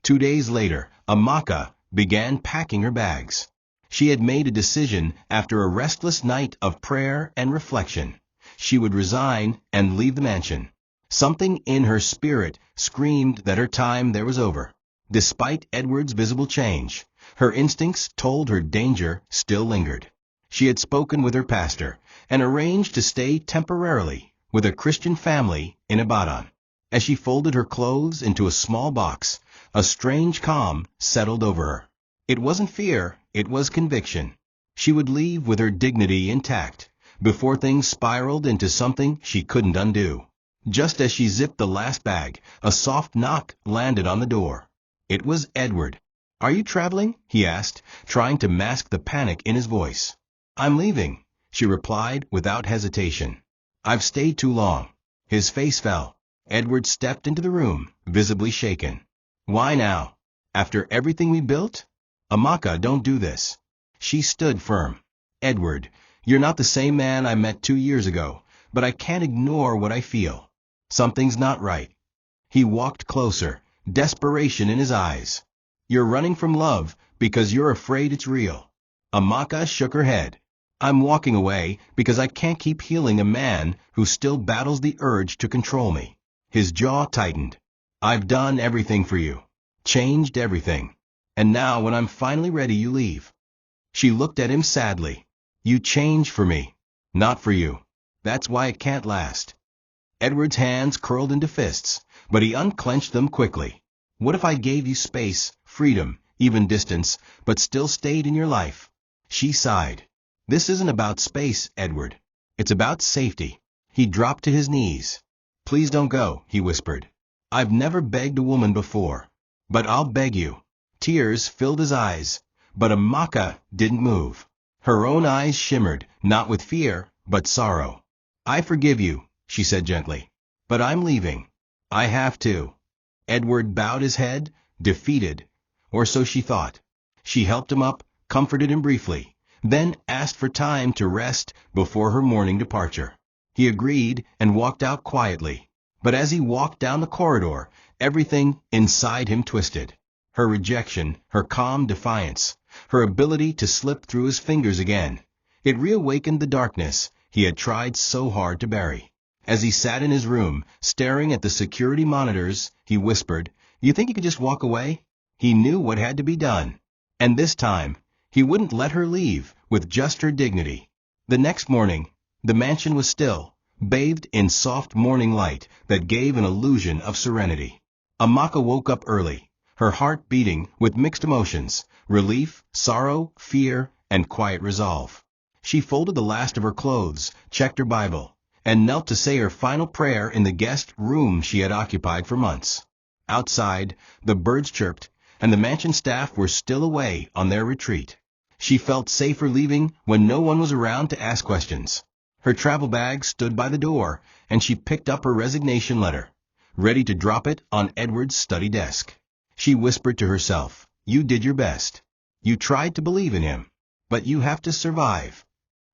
2 days later, Amaka began packing her bags. She had made a decision after a restless night of prayer and reflection. She would resign and leave the mansion. Something in her spirit screamed that her time there was over. Despite Edward's visible change, her instincts told her danger still lingered. She had spoken with her pastor and arranged to stay temporarily with a Christian family in Ibadan. As she folded her clothes into a small box, a strange calm settled over her. It wasn't fear, it was conviction. She would leave with her dignity intact, before things spiraled into something she couldn't undo. Just as she zipped the last bag, a soft knock landed on the door. It was Edward. "Are you traveling?" he asked, trying to mask the panic in his voice. "I'm leaving," she replied without hesitation. "I've stayed too long." His face fell. Edward stepped into the room, visibly shaken. "Why now? After everything we built?" "Amaka, don't do this." She stood firm. "Edward, you're not the same man I met 2 years ago, but I can't ignore what I feel. Something's not right." He walked closer, desperation in his eyes. "You're running from love because you're afraid it's real." Amaka shook her head. "I'm walking away because I can't keep healing a man who still battles the urge to control me." His jaw tightened. "I've done everything for you. Changed everything. And now when I'm finally ready, you leave." She looked at him sadly. "You changed for me, not for you. That's why it can't last." Edward's hands curled into fists, but he unclenched them quickly. "What if I gave you space, freedom, even distance, but still stayed in your life?" She sighed. "This isn't about space, Edward. It's about safety." He dropped to his knees. "Please don't go," he whispered. "I've never begged a woman before, but I'll beg you." Tears filled his eyes, but Amaka didn't move. Her own eyes shimmered, not with fear, but sorrow. "I forgive you," she said gently, "but I'm leaving. I have to." Edward bowed his head, defeated, or so she thought. She helped him up, comforted him briefly, then asked for time to rest before her morning departure. He agreed and walked out quietly. But as he walked down the corridor, everything inside him twisted. Her rejection, her calm defiance, her ability to slip through his fingers again. It reawakened the darkness he had tried so hard to bury. As he sat in his room, staring at the security monitors, he whispered, "You think you could just walk away?" He knew what had to be done. And this time, he wouldn't let her leave with just her dignity. The next morning, The mansion was still, bathed in soft morning light that gave an illusion of serenity. Amaka woke up early, her heart beating with mixed emotions, relief, sorrow, fear, and quiet resolve. She folded the last of her clothes, checked her Bible, and knelt to say her final prayer in the guest room she had occupied for months. Outside, the birds chirped, and the mansion staff were still away on their retreat. She felt safer leaving when no one was around to ask questions. Her travel bag stood by the door, and she picked up her resignation letter, ready to drop it on Edward's study desk. She whispered to herself, "You did your best. You tried to believe in him, but you have to survive."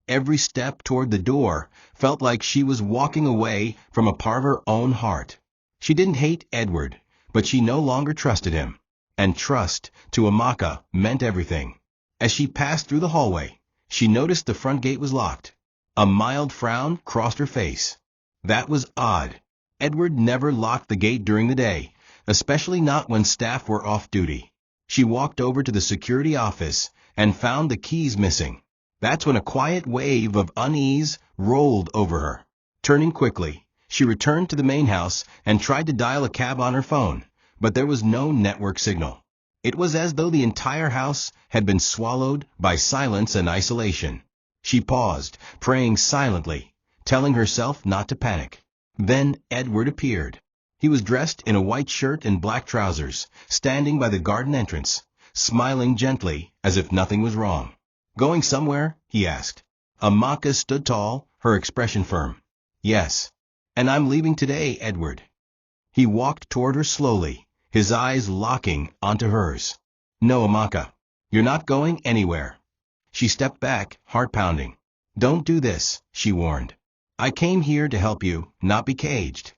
Every step toward the door felt like she was walking away from a part of her own heart. She didn't hate Edward, but she no longer trusted him. And trust, to Amaka, meant everything. As she passed through the hallway, she noticed the front gate was locked. A mild frown crossed her face. That was odd. Edward never locked the gate during the day, especially not when staff were off duty. She walked over to the security office and found the keys missing. That's when a quiet wave of unease rolled over her. Turning quickly, she returned to the main house and tried to dial a cab on her phone, but there was no network signal. It was as though the entire house had been swallowed by silence and isolation. She paused, praying silently, telling herself not to panic. Then Edward appeared. He was dressed in a white shirt and black trousers, standing by the garden entrance, smiling gently as if nothing was wrong. "Going somewhere?" he asked. Amaka stood tall, her expression firm. "Yes. And I'm leaving today, Edward." He walked toward her slowly, his eyes locking onto hers. "No, Amaka. You're not going anywhere." She stepped back, heart pounding. "Don't do this," she warned. "I came here to help you, not be caged."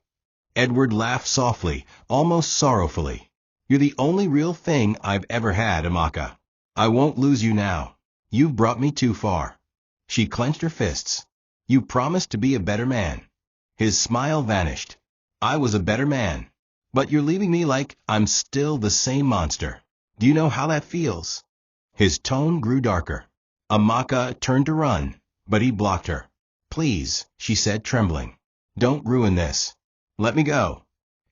Edward laughed softly, almost sorrowfully. "You're the only real thing I've ever had, Amaka. I won't lose you now. You've brought me too far." She clenched her fists. "You promised to be a better man." His smile vanished. "I was a better man. But you're leaving me like I'm still the same monster. Do you know how that feels?" His tone grew darker. Amaka turned to run, but he blocked her. "Please," she said, trembling. "Don't ruin this. Let me go."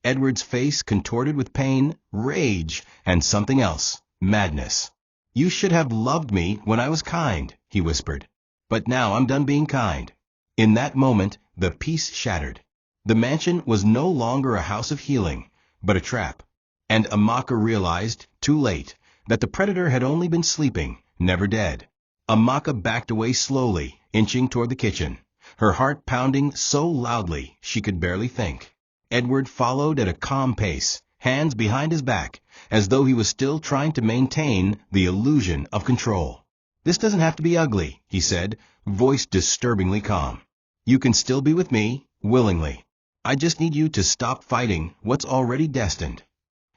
Edward's face contorted with pain, rage, and something else, madness. "You should have loved me when I was kind," he whispered. "But now I'm done being kind." In that moment, the peace shattered. The mansion was no longer a house of healing, but a trap. And Amaka realized, too late, that the predator had only been sleeping, never dead. Amaka backed away slowly, inching toward the kitchen, her heart pounding so loudly she could barely think. Edward followed at a calm pace, hands behind his back, as though he was still trying to maintain the illusion of control. "This doesn't have to be ugly," he said, voice disturbingly calm. "You can still be with me, willingly. I just need you to stop fighting what's already destined."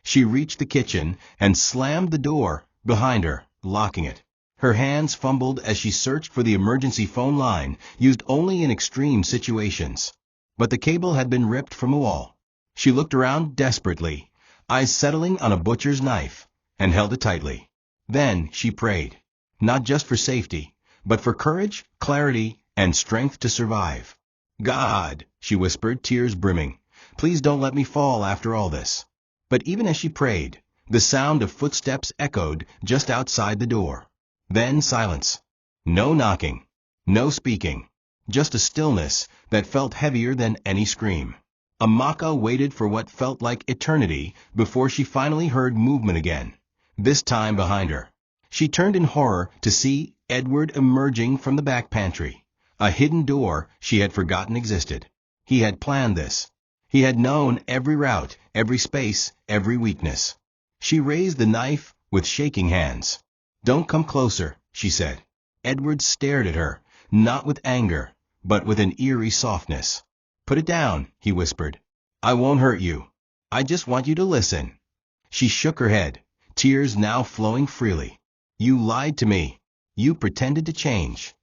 She reached the kitchen and slammed the door behind her, locking it. Her hands fumbled as she searched for the emergency phone line, used only in extreme situations. But the cable had been ripped from a wall. She looked around desperately, eyes settling on a butcher's knife, and held it tightly. Then she prayed, not just for safety, but for courage, clarity, and strength to survive. "God," she whispered, tears brimming, "please don't let me fall after all this." But even as she prayed, the sound of footsteps echoed just outside the door. Then silence. No knocking. No speaking. Just a stillness that felt heavier than any scream. Amaka waited for what felt like eternity before she finally heard movement again, this time behind her. She turned in horror to see Edward emerging from the back pantry, a hidden door she had forgotten existed. He had planned this. He had known every route, every space, every weakness. She raised the knife with shaking hands. "Don't come closer," she said. Edward stared at her, not with anger, but with an eerie softness. "Put it down," he whispered. "I won't hurt you. I just want you to listen." She shook her head, tears now flowing freely. "You lied to me. You pretended to change."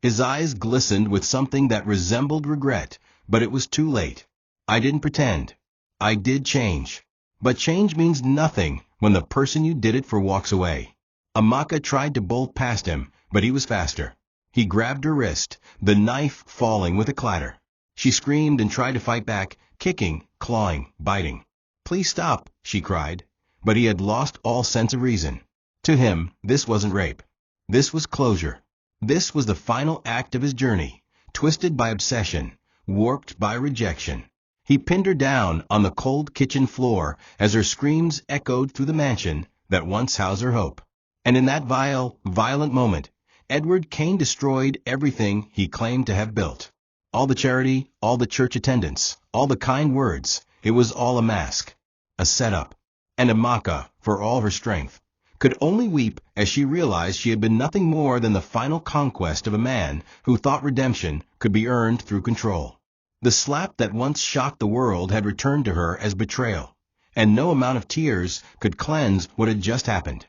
His eyes glistened with something that resembled regret, but it was too late. "I didn't pretend. I did change. But change means nothing when the person you did it for walks away." Amaka tried to bolt past him, but he was faster. He grabbed her wrist, the knife falling with a clatter. She screamed and tried to fight back, kicking, clawing, biting. "Please stop," she cried. But he had lost all sense of reason. To him, this wasn't rape. This was closure. This was the final act of his journey, twisted by obsession, warped by rejection. He pinned her down on the cold kitchen floor as her screams echoed through the mansion that once housed her hope. And in that vile, violent moment, Edward Kane destroyed everything he claimed to have built. All the charity, all the church attendance, all the kind words, it was all a mask, a setup. And Amaka, for all her strength, could only weep as she realized she had been nothing more than the final conquest of a man who thought redemption could be earned through control. The slap that once shocked the world had returned to her as betrayal, and no amount of tears could cleanse what had just happened.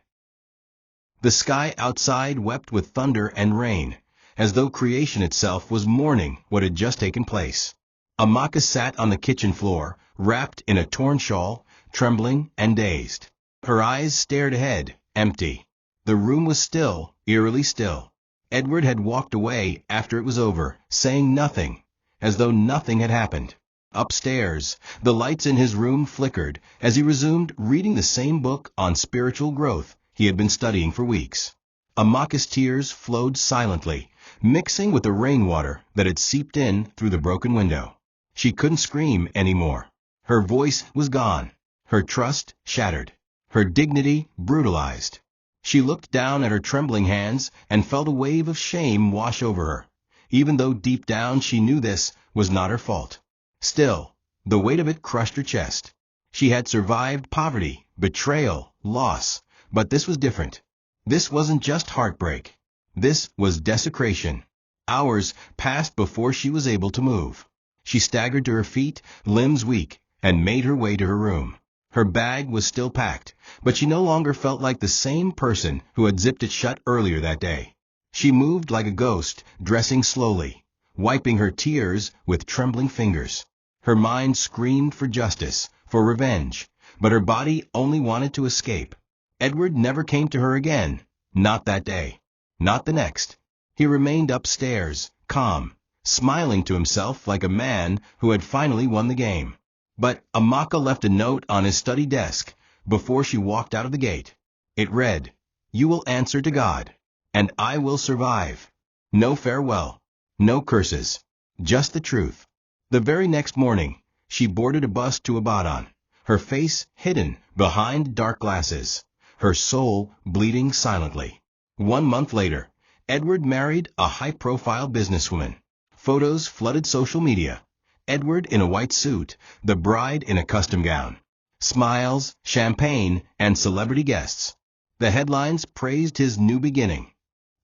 The sky outside wept with thunder and rain, as though creation itself was mourning what had just taken place. Amaka sat on the kitchen floor, wrapped in a torn shawl, trembling and dazed. Her eyes stared ahead, empty. The room was still, eerily still. Edward had walked away after it was over, saying nothing, as though nothing had happened. Upstairs, the lights in his room flickered as he resumed reading the same book on spiritual growth he had been studying for weeks. Amaka's tears flowed silently, mixing with the rainwater that had seeped in through the broken window. She couldn't scream anymore. Her voice was gone, her trust shattered, her dignity brutalized. She looked down at her trembling hands and felt a wave of shame wash over her, even though deep down she knew this was not her fault. Still, the weight of it crushed her chest. She had survived poverty, betrayal, loss, but this was different. This wasn't just heartbreak. This was desecration. Hours passed before she was able to move. She staggered to her feet, limbs weak, and made her way to her room. Her bag was still packed, but she no longer felt like the same person who had zipped it shut earlier that day. She moved like a ghost, dressing slowly, wiping her tears with trembling fingers. Her mind screamed for justice, for revenge, but her body only wanted to escape. Edward never came to her again, not that day, not the next. He remained upstairs, calm, smiling to himself like a man who had finally won the game. But Amaka left a note on his study desk before she walked out of the gate. It read, "You will answer to God, and I will survive. No farewell, no curses, just the truth." The very next morning, she boarded a bus to Abadan, her face hidden behind dark glasses, her soul bleeding silently. 1 month later, Edward married a high-profile businesswoman. Photos flooded social media. Edward in a white suit, the bride in a custom gown. Smiles, champagne, and celebrity guests. The headlines praised his new beginning.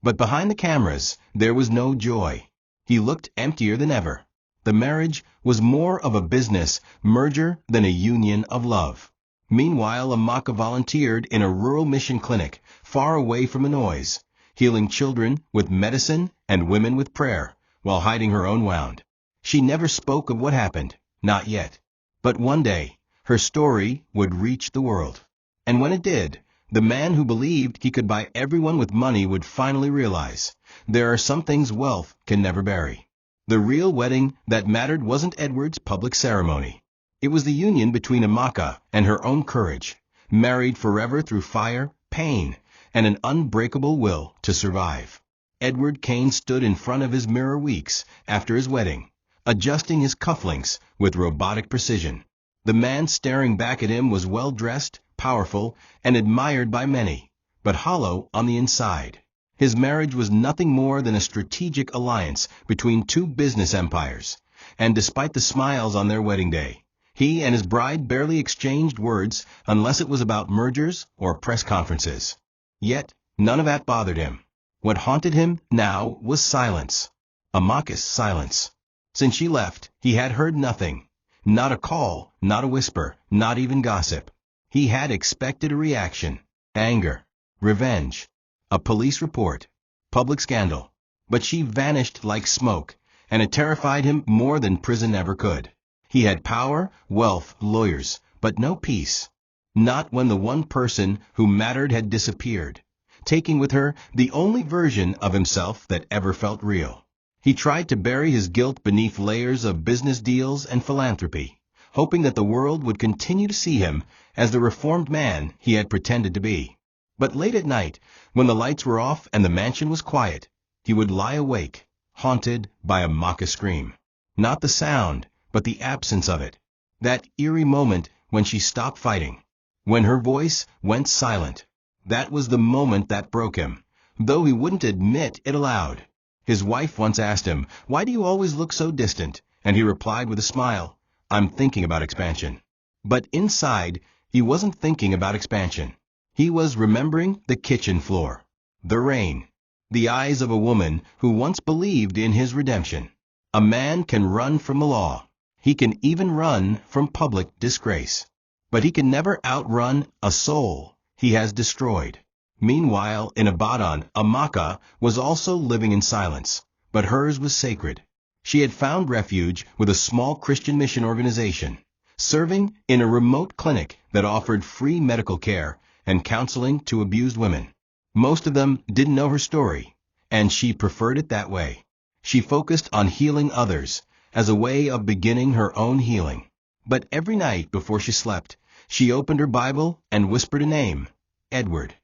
But behind the cameras, there was no joy. He looked emptier than ever. The marriage was more of a business merger than a union of love. Meanwhile, Amaka volunteered in a rural mission clinic, far away from the noise, healing children with medicine and women with prayer, while hiding her own wound. She never spoke of what happened, not yet. But one day, her story would reach the world. And when it did, the man who believed he could buy everyone with money would finally realize there are some things wealth can never bury. The real wedding that mattered wasn't Edward's public ceremony. It was the union between Amaka and her own courage, married forever through fire, pain, and an unbreakable will to survive. Edward Kane stood in front of his mirror weeks after his wedding, adjusting his cufflinks with robotic precision. The man staring back at him was well-dressed, powerful, and admired by many, but hollow on the inside. His marriage was nothing more than a strategic alliance between two business empires, and despite the smiles on their wedding day, he and his bride barely exchanged words unless it was about mergers or press conferences. Yet, none of that bothered him. What haunted him now was silence. Amaka's silence. Since she left, he had heard nothing. Not a call, not a whisper, not even gossip. He had expected a reaction. Anger, revenge, a police report, public scandal. But she vanished like smoke, and it terrified him more than prison ever could. He had power, wealth, lawyers, but no peace. Not when the one person who mattered had disappeared. taking with her the only version of himself that ever felt real. He tried to bury his guilt beneath layers of business deals and philanthropy, hoping that the world would continue to see him as the reformed man he had pretended to be. But late at night, when the lights were off and the mansion was quiet, he would lie awake, haunted by a Maka scream. Not the sound, but the absence of it. That eerie moment when she stopped fighting, when her voice went silent. That was the moment that broke him, though he wouldn't admit it aloud. His wife once asked him, "Why do you always look so distant?" And he replied with a smile, "I'm thinking about expansion." But inside, he wasn't thinking about expansion. He was remembering the kitchen floor, the rain, the eyes of a woman who once believed in his redemption. A man can run from the law. He can even run from public disgrace. But he can never outrun a soul he has destroyed. Meanwhile, in Abaddon, Amaka was also living in silence, but hers was sacred. She had found refuge with a small Christian mission organization, serving in a remote clinic that offered free medical care and counseling to abused women. Most of them didn't know her story, and she preferred it that way. She focused on healing others as a way of beginning her own healing. But every night before she slept, she opened her Bible and whispered a name, Edward.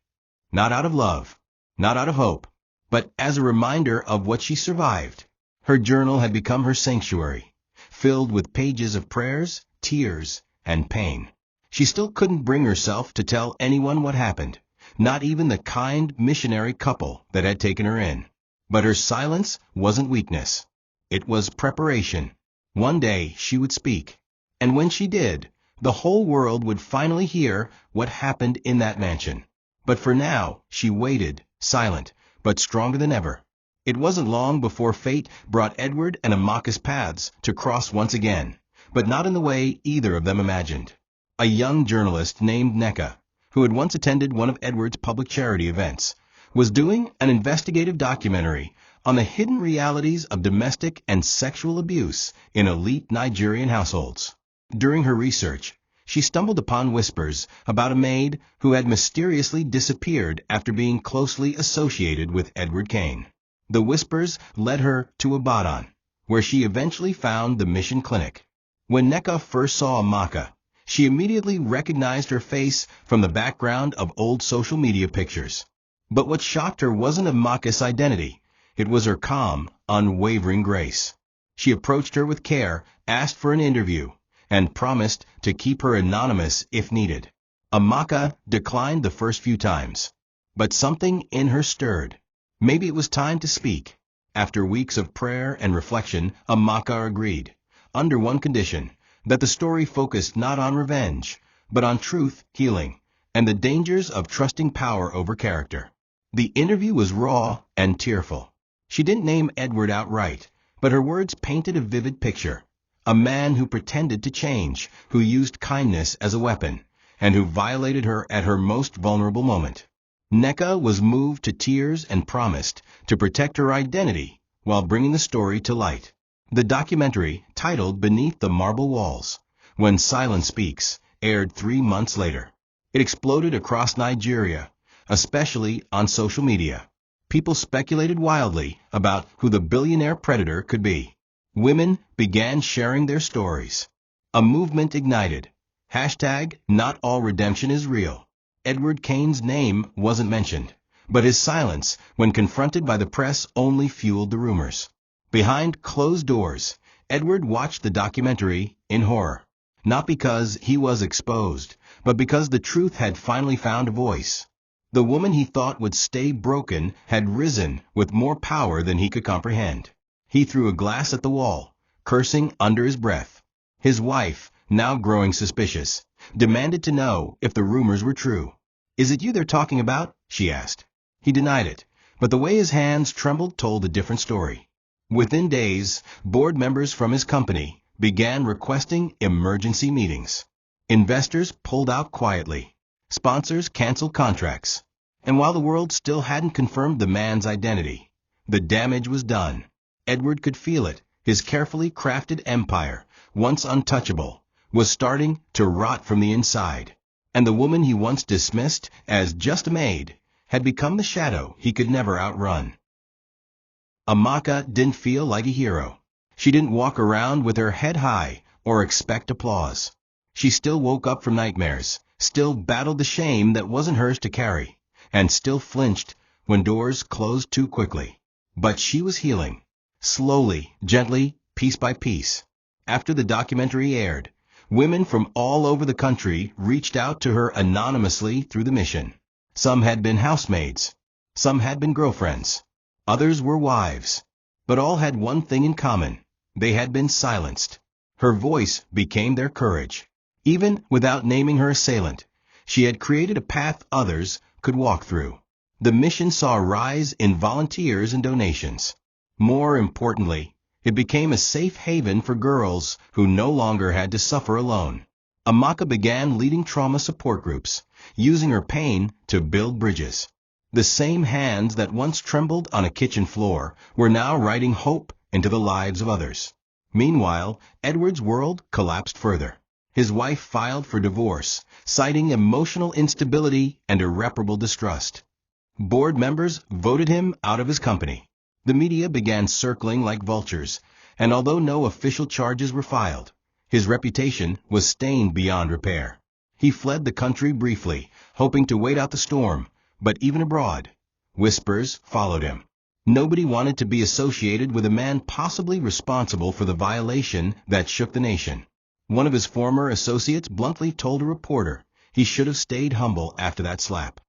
Not out of love, not out of hope, but as a reminder of what she survived. Her journal had become her sanctuary, filled with pages of prayers, tears, and pain. She still couldn't bring herself to tell anyone what happened, not even the kind missionary couple that had taken her in. But her silence wasn't weakness. It was preparation. One day she would speak, and when she did, the whole world would finally hear what happened in that mansion. But for now, she waited, silent, but stronger than ever. It wasn't long before fate brought Edward and Amaka's paths to cross once again, but not in the way either of them imagined. A young journalist named Neka, who had once attended one of Edward's public charity events, was doing an investigative documentary on the hidden realities of domestic and sexual abuse in elite Nigerian households. During her research, she stumbled upon whispers about a maid who had mysteriously disappeared after being closely associated with Edward Kane. The whispers led her to Abaddon, where she eventually found the mission clinic. When Neka first saw Amaka, she immediately recognized her face from the background of old social media pictures. But what shocked her wasn't Amaka's identity. It was her calm, unwavering grace. She approached her with care, asked for an interview, and promised to keep her anonymous if needed. Amaka declined the first few times, but something in her stirred. Maybe it was time to speak. After weeks of prayer and reflection, Amaka agreed, under one condition, that the story focused not on revenge, but on truth, healing, and the dangers of trusting power over character. The interview was raw and tearful. She didn't name Edward outright, but her words painted a vivid picture. A man who pretended to change, who used kindness as a weapon, and who violated her at her most vulnerable moment. Neka was moved to tears and promised to protect her identity while bringing the story to light. The documentary, titled Beneath the Marble Walls, When Silence Speaks, aired 3 months later. It exploded across Nigeria, especially on social media. People speculated wildly about who the billionaire predator could be. Women began sharing their stories. A movement ignited. Hashtag Not All Redemption is Real. Edward Kane's name wasn't mentioned, but his silence when confronted by the press only fueled the rumors. Behind closed doors, Edward watched the documentary in horror. Not because he was exposed, but because the truth had finally found a voice. The woman he thought would stay broken had risen with more power than he could comprehend. He threw a glass at the wall, cursing under his breath. His wife, now growing suspicious, demanded to know if the rumors were true. "Is it you they're talking about?" she asked. He denied it, but the way his hands trembled told a different story. Within days, board members from his company began requesting emergency meetings. Investors pulled out quietly. Sponsors canceled contracts. And while the world still hadn't confirmed the man's identity, the damage was done. Edward could feel it. His carefully crafted empire, once untouchable, was starting to rot from the inside. And the woman he once dismissed as just a maid had become the shadow he could never outrun. Amaka didn't feel like a hero. She didn't walk around with her head high or expect applause. She still woke up from nightmares, still battled the shame that wasn't hers to carry, and still flinched when doors closed too quickly. But she was healing. Slowly, gently, piece by piece. After the documentary aired, women from all over the country reached out to her anonymously through the mission. Some had been housemaids. Some had been girlfriends. Others were wives. But all had one thing in common. They had been silenced. Her voice became their courage. Even without naming her assailant, she had created a path others could walk through. The mission saw a rise in volunteers and donations. More importantly, it became a safe haven for girls who no longer had to suffer alone. Amaka began leading trauma support groups, using her pain to build bridges. The same hands that once trembled on a kitchen floor were now writing hope into the lives of others. Meanwhile, Edward's world collapsed further. His wife filed for divorce, citing emotional instability and irreparable distrust. Board members voted him out of his company. The media began circling like vultures, and although no official charges were filed, his reputation was stained beyond repair. He fled the country briefly, hoping to wait out the storm, but even abroad, whispers followed him. Nobody wanted to be associated with a man possibly responsible for the violation that shook the nation. One of his former associates bluntly told a reporter he should have stayed humble after that slap.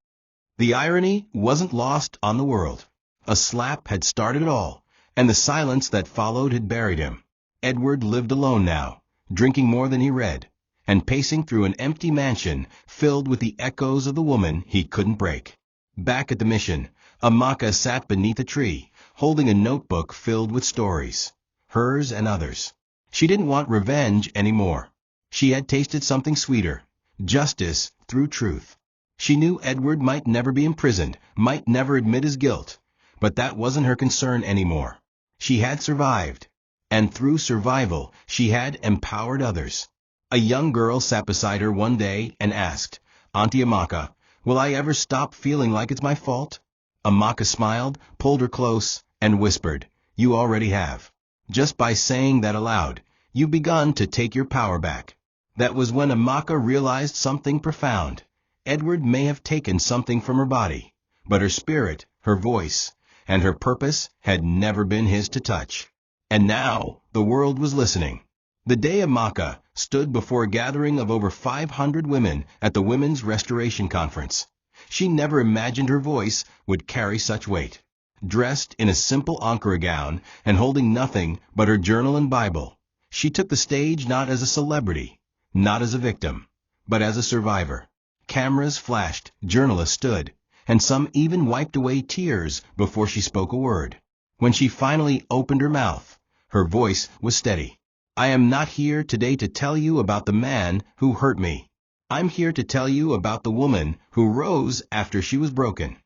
The irony wasn't lost on the world. A slap had started it all, and the silence that followed had buried him. Edward lived alone now, drinking more than he read, and pacing through an empty mansion filled with the echoes of the woman he couldn't break. Back at the mission, Amaka sat beneath a tree, holding a notebook filled with stories, hers and others. She didn't want revenge anymore. She had tasted something sweeter, justice through truth. She knew Edward might never be imprisoned, might never admit his guilt, but that wasn't her concern anymore. She had survived, and through survival, she had empowered others. A young girl sat beside her one day and asked, "Auntie Amaka, will I ever stop feeling like it's my fault?" Amaka smiled, pulled her close, and whispered, "You already have. Just by saying that aloud, you've begun to take your power back." That was when Amaka realized something profound. Edward may have taken something from her body, but her spirit, her voice, and her purpose had never been his to touch. And now the world was listening. The day Amaka stood before a gathering of over 500 women at the Women's Restoration Conference. She never imagined her voice would carry such weight. Dressed in a simple Ankara gown and holding nothing but her journal and Bible, she took the stage not as a celebrity, not as a victim, but as a survivor. Cameras flashed, journalists stood, and some even wiped away tears before she spoke a word. When she finally opened her mouth, her voice was steady. "I am not here today to tell you about the man who hurt me. I'm here to tell you about the woman who rose after she was broken."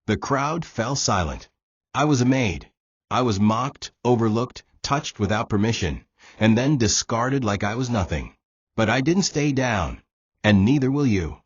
The crowd fell silent. I was a maid. I was mocked, overlooked, touched without permission, and then discarded like I was nothing. But I didn't stay down, and neither will you.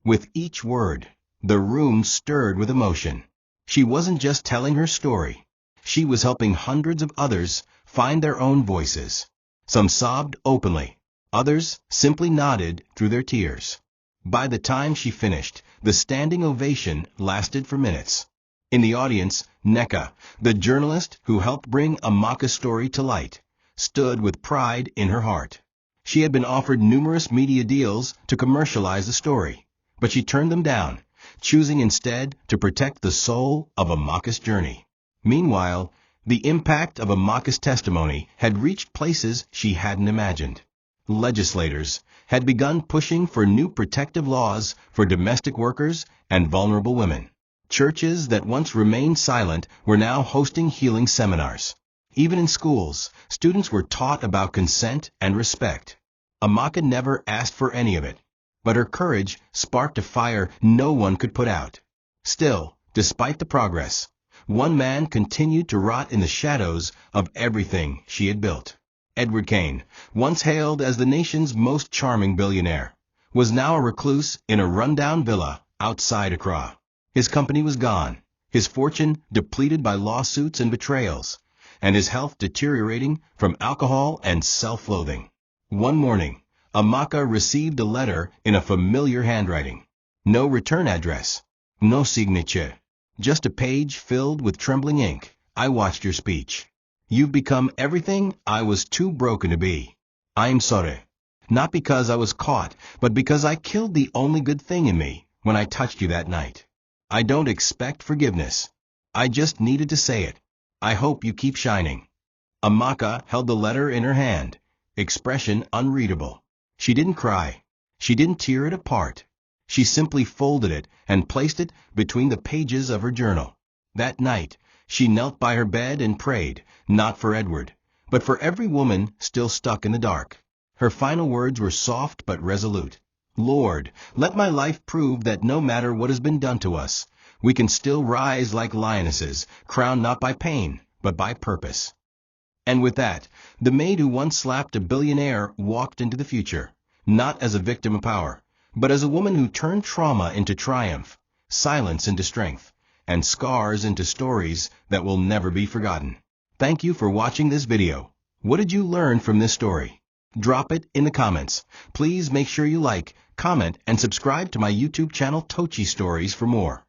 With each word, the room stirred with emotion. She wasn't just telling her story. She was helping hundreds of others find their own voices. Some sobbed openly. Others simply nodded through their tears. By the time she finished, the standing ovation lasted for minutes. In the audience, Neka, the journalist who helped bring Amaka's story to light, stood with pride in her heart. She had been offered numerous media deals to commercialize the story, but she turned them down, choosing instead to protect the soul of Amaka's journey. Meanwhile, the impact of Amaka's testimony had reached places she hadn't imagined. Legislators had begun pushing for new protective laws for domestic workers and vulnerable women. Churches that once remained silent were now hosting healing seminars. Even in schools, students were taught about consent and respect. Amaka never asked for any of it, but her courage sparked a fire no one could put out. Still, despite the progress, one man continued to rot in the shadows of everything she had built. Edward Kane, once hailed as the nation's most charming billionaire, was now a recluse in a rundown villa outside Accra. His company was gone, his fortune depleted by lawsuits and betrayals, and his health deteriorating from alcohol and self-loathing. One morning, Amaka received a letter in a familiar handwriting. No return address, no signature, just a page filled with trembling ink. I watched your speech. You've become everything I was too broken to be. I'm sorry. Not because I was caught, but because I killed the only good thing in me when I touched you that night. I don't expect forgiveness. I just needed to say it. I hope you keep shining. Amaka held the letter in her hand, expression unreadable. She didn't cry. She didn't tear it apart. She simply folded it and placed it between the pages of her journal. That night, she knelt by her bed and prayed, not for Edward, but for every woman still stuck in the dark. Her final words were soft but resolute. Lord, let my life prove that no matter what has been done to us, we can still rise like lionesses, crowned not by pain, but by purpose. And with that, the maid who once slapped a billionaire walked into the future, not as a victim of power, but as a woman who turned trauma into triumph, silence into strength, and scars into stories that will never be forgotten. Thank you for watching this video. What did you learn from this story? Drop it in the comments. Please make sure you like, comment, and subscribe to my YouTube channel TOCHI Stories for more.